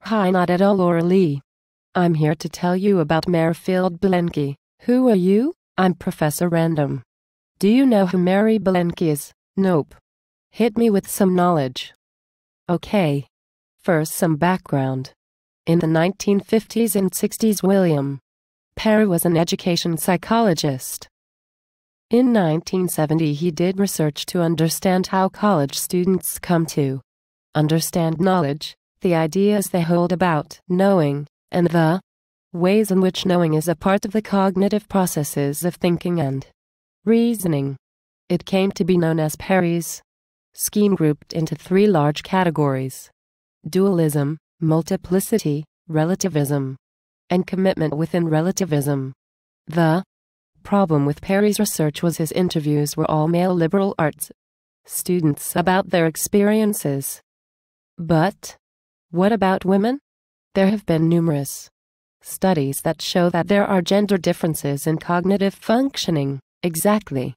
Hi, not at all, Orly. I'm here to tell you about Merfield Belenky. Who are you? I'm Professor Random. Do you know who Mary Belenky is? Nope. Hit me with some knowledge. Okay. First, some background. In the 1950s and 60s, William Perry was an education psychologist. In 1970, he did research to understand how college students come to understand knowledge, the ideas they hold about knowing, and the ways in which knowing is a part of the cognitive processes of thinking and reasoning. It came to be known as Perry's scheme, grouped into three large categories: dualism, multiplicity, relativism, and commitment within relativism. The problem with Perry's research was his interviews were all male liberal arts students about their experiences. But what about women? There have been numerous studies that show that there are gender differences in cognitive functioning. Exactly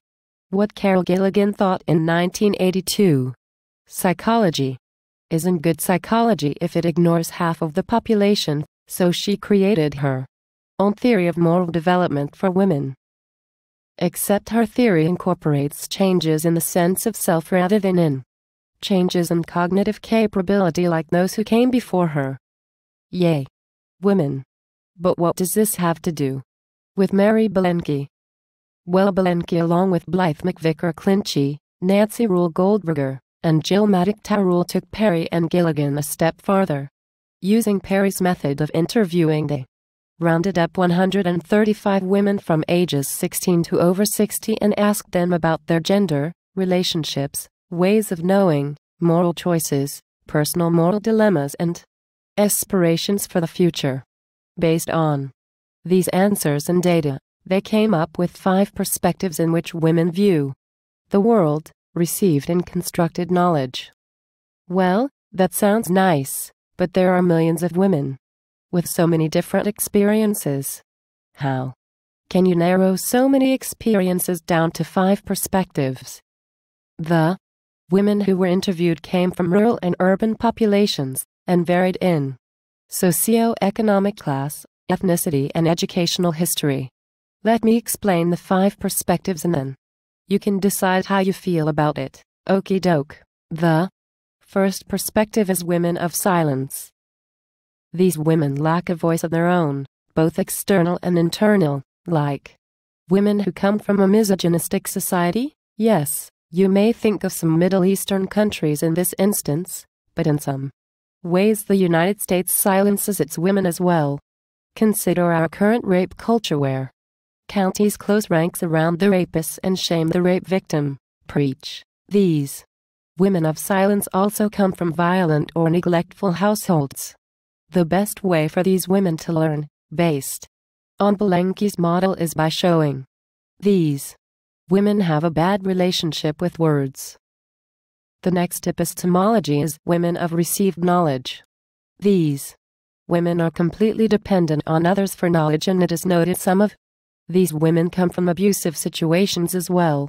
what Carol Gilligan thought in 1982. Psychology isn't good psychology if it ignores half of the population, so she created her own theory of moral development for women. Except her theory incorporates changes in the sense of self rather than in changes in cognitive capability like those who came before her. Yay, women. But what does this have to do with Mary Belenky? Well, Belenky, along with Blythe McVicker Clinchy, Nancy Rule Goldberger, and Jill Maddock-Tarrell, took Perry and Gilligan a step farther. Using Perry's method of interviewing, they rounded up 135 women from ages 16 to over 60 and asked them about their gender, relationships, ways of knowing, moral choices, personal moral dilemmas, and aspirations for the future. Based on these answers and data, they came up with 5 perspectives in which women view the world, received and constructed knowledge. Well, that sounds nice, but there are millions of women with so many different experiences. How can you narrow so many experiences down to 5 perspectives? The women who were interviewed came from rural and urban populations and varied in socioeconomic class, ethnicity, and educational history. Let me explain the 5 perspectives and then you can decide how you feel about it. Okie doke. The first perspective is women of silence. These women lack a voice of their own, both external and internal, like women who come from a misogynistic society. Yes, you may think of some Middle Eastern countries in this instance, but in some ways the United States silences its women as well. Consider our current rape culture where counties close ranks around the rapists and shame the rape victim. Preach. These women of silence also come from violent or neglectful households. The best way for these women to learn, based on Belenky's model, is by showing these women have a bad relationship with words. The next epistemology is women of received knowledge. These women are completely dependent on others for knowledge, and it is noted some of these women come from abusive situations as well.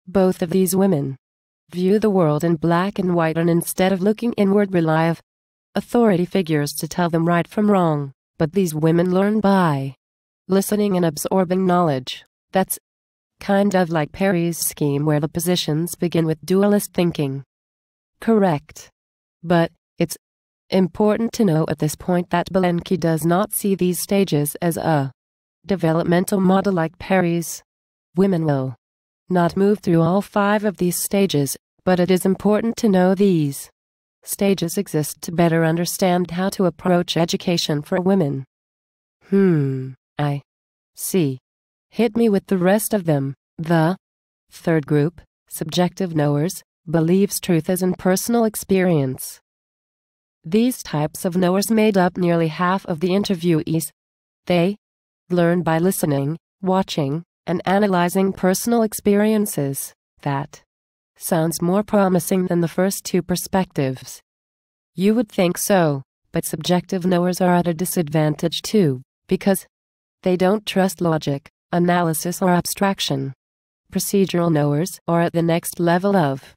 Both of these women view the world in black and white, and instead of looking inward rely on authority figures to tell them right from wrong. But these women learn by listening and absorbing knowledge. That's kind of like Perry's scheme, where the positions begin with dualist thinking. Correct. But it's important to know at this point that Belenky does not see these stages as a developmental model like Perry's. Women will not move through all 5 of these stages, but it is important to know these stages exist to better understand how to approach education for women. I see. Hit me with the rest of them. The third group, subjective knowers, believes truth is in personal experience. These types of knowers made up nearly half of the interviewees. They learn by listening, watching, and analyzing personal experiences. That sounds more promising than the first 2 perspectives. You would think so, but subjective knowers are at a disadvantage too, because they don't trust logic, analysis, or abstraction. Procedural knowers are at the next level of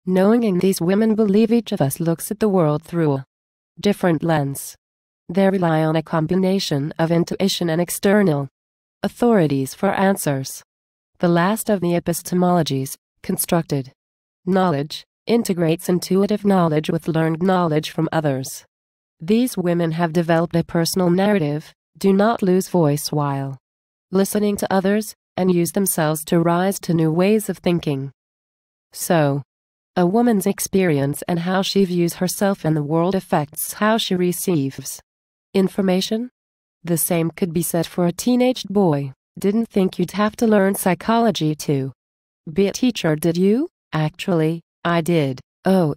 knowing, and these women believe each of us looks at the world through a different lens. They rely on a combination of intuition and external authorities for answers. The last of the epistemologies, constructed knowledge, integrates intuitive knowledge with learned knowledge from others. These women have developed a personal narrative, do not lose voice while listening to others, and use themselves to rise to new ways of thinking. So, a woman's experience and how she views herself in the world affects how she receives information. The same could be said for a teenaged boy. Didn't think you'd have to learn psychology to be a teacher, did you? Actually, I did. Oh,